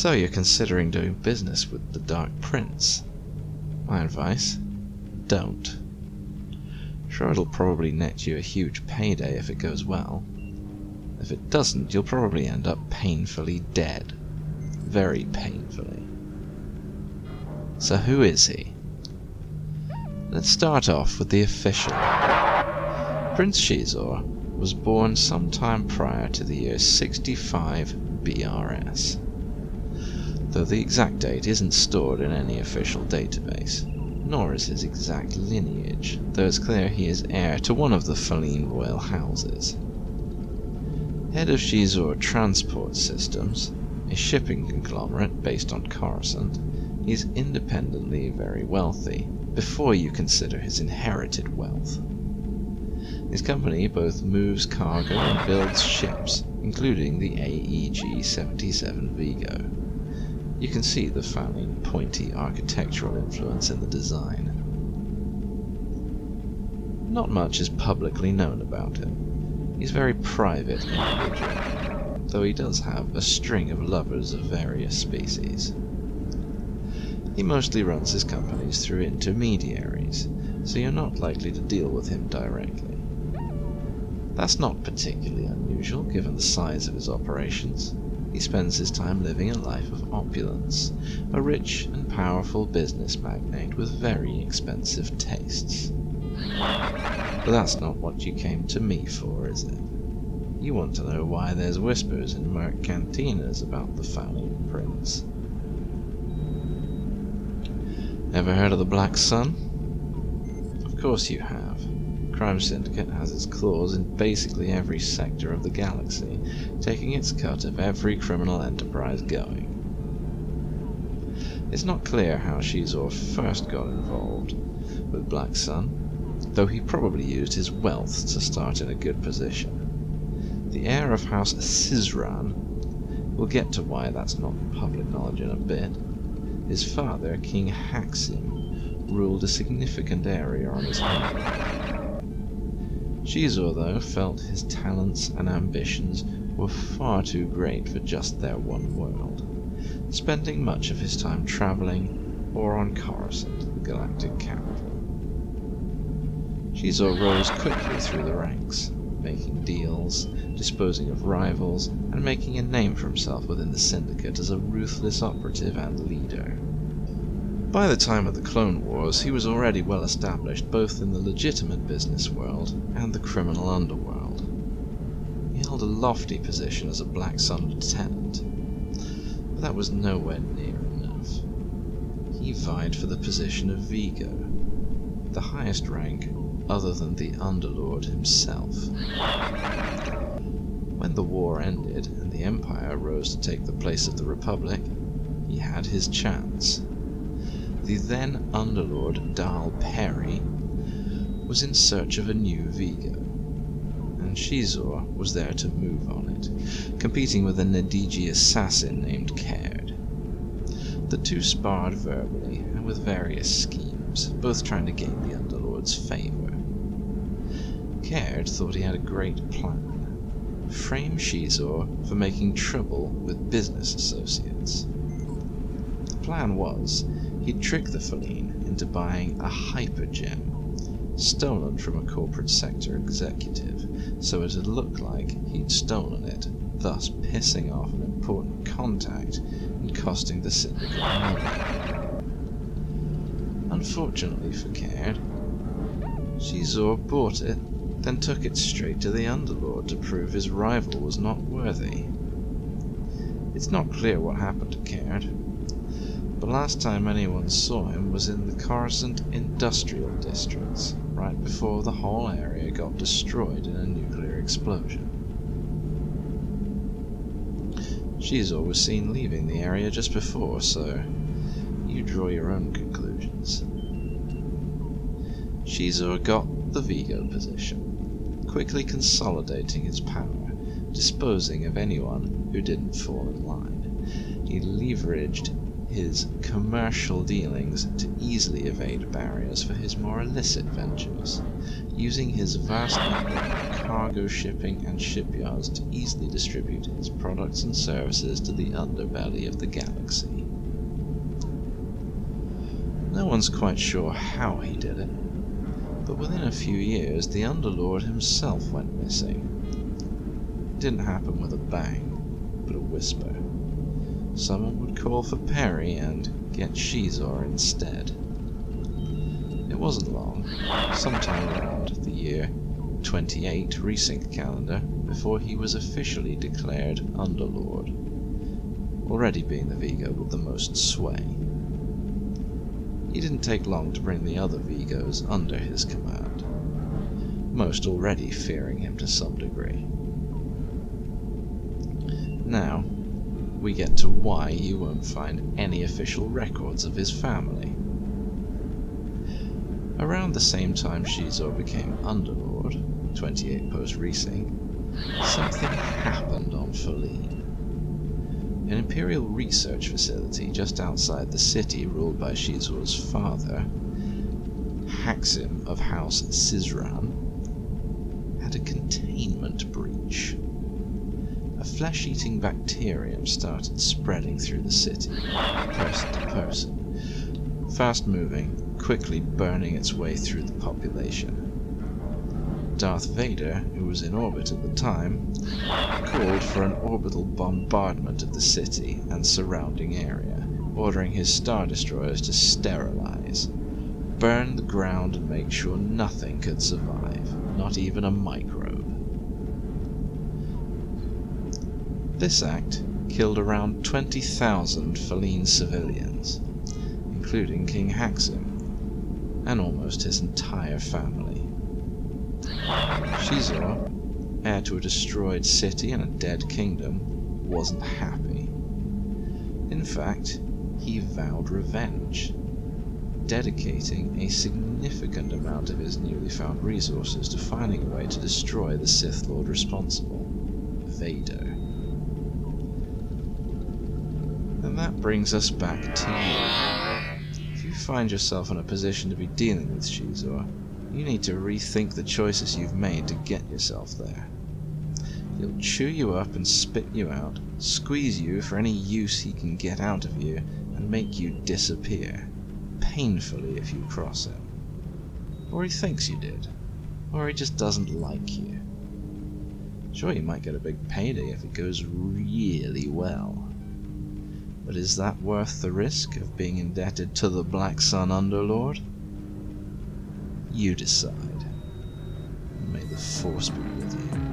So you're considering doing business with the Dark Prince. My advice? Don't. Sure, it'll probably net you a huge payday if it goes well. If it doesn't, you'll probably end up painfully dead. Very painfully. So who is he? Let's start off with the official. Prince Xizor was born sometime prior to the year 65 BRS, though the exact date isn't stored in any official database, nor is his exact lineage, though it's clear he is heir to one of the Falleen royal houses. Head of Xizor Transport Systems, a shipping conglomerate based on Coruscant, he's independently very wealthy, before you consider his inherited wealth. His company both moves cargo and builds ships, including the AEG-77 Vigo. You can see the Falleen pointy architectural influence in the design. Not much is publicly known about him. He's a very private individual, though he does have a string of lovers of various species. He mostly runs his companies through intermediaries, so you're not likely to deal with him directly. That's not particularly unusual given the size of his operations. He spends his time living a life of opulence, a rich and powerful business magnate with very expensive tastes. But that's not what you came to me for, is it? You want to know why there's whispers in Merc cantinas about the Falleen Prince. Ever heard of the Black Sun? Of course you have. Crime Syndicate has its claws in basically every sector of the galaxy, taking its cut of every criminal enterprise going. It's not clear how Xizor first got involved with Black Sun, though he probably used his wealth to start in a good position. The heir of House Xizran, we'll get to why that's not public knowledge in a bit. His father, King Haxim, ruled a significant area on his homeworld. Xizor, though, felt his talents and ambitions were far too great for just their one world, spending much of his time traveling or on Coruscant, the galactic capital. Xizor rose quickly through the ranks, making deals, disposing of rivals, and making a name for himself within the Syndicate as a ruthless operative and leader. By the time of the Clone Wars, he was already well established both in the legitimate business world and the criminal underworld. He held a lofty position as a Black Sun lieutenant, but that was nowhere near enough. He vied for the position of Vigo, the highest rank other than the Underlord himself. When the war ended and the Empire rose to take the place of the Republic, he had his chance. The then Underlord Dal Perry was in search of a new Vigo, and Xizor was there to move on it, competing with a Nadiji assassin named Caird. The two sparred verbally and with various schemes, both trying to gain the Underlord's favor. Caird thought he had a great plan: frame Xizor for making trouble with business associates. The plan was, he'd trick the Falleen into buying a hypergem, stolen from a corporate sector executive, so it'd look like he'd stolen it, thus pissing off an important contact and costing the Syndicate money. Unfortunately for Caird, Xizor bought it, then took it straight to the Underlord to prove his rival was not worthy. It's not clear what happened to Caird. The last time anyone saw him was in the Coruscant industrial districts, right before the whole area got destroyed in a nuclear explosion. Xizor was seen leaving the area just before, so you draw your own conclusions. Xizor got the Vigo position, quickly consolidating his power, disposing of anyone who didn't fall in line. He leveraged his commercial dealings to easily evade barriers for his more illicit ventures, using his vast network of cargo shipping and shipyards to easily distribute his products and services to the underbelly of the galaxy. galaxy. No one's quite sure how he did it, but within a few years the Underlord himself went missing. It didn't happen with a bang, but a whisper. Someone would call for Perry and get Xizor instead. It wasn't long, sometime around the year 28 resync calendar, before he was officially declared Underlord, already being the Vigo with the most sway. He didn't take long to bring the other Vigos under his command, most already fearing him to some degree. Now, we get to why you won't find any official records of his family. Around the same time Xizor became Underlord, 28 post-resync, something happened on Falleen. An Imperial research facility just outside the city ruled by Xizor's father, Haxim of House Xizran, had a containment breach. A flesh-eating bacterium started spreading through the city, person to person, fast-moving, quickly burning its way through the population. Darth Vader, who was in orbit at the time, called for an orbital bombardment of the city and surrounding area, ordering his Star Destroyers to sterilize, burn the ground and make sure nothing could survive, not even a microbe. This act killed around 20,000 Falleen civilians, including King Haxim, and almost his entire family. Xizor, heir to a destroyed city and a dead kingdom, wasn't happy. In fact, he vowed revenge, dedicating a significant amount of his newly found resources to finding a way to destroy the Sith Lord responsible, Vader. And that brings us back to you. If you find yourself in a position to be dealing with Xizor, you need to rethink the choices you've made to get yourself there. He'll chew you up and spit you out, squeeze you for any use he can get out of you, and make you disappear, painfully if you cross him. Or he thinks you did, or he just doesn't like you. Sure, you might get a big payday if it goes really well. But is that worth the risk of being indebted to the Black Sun Underlord? You decide. May the Force be with you.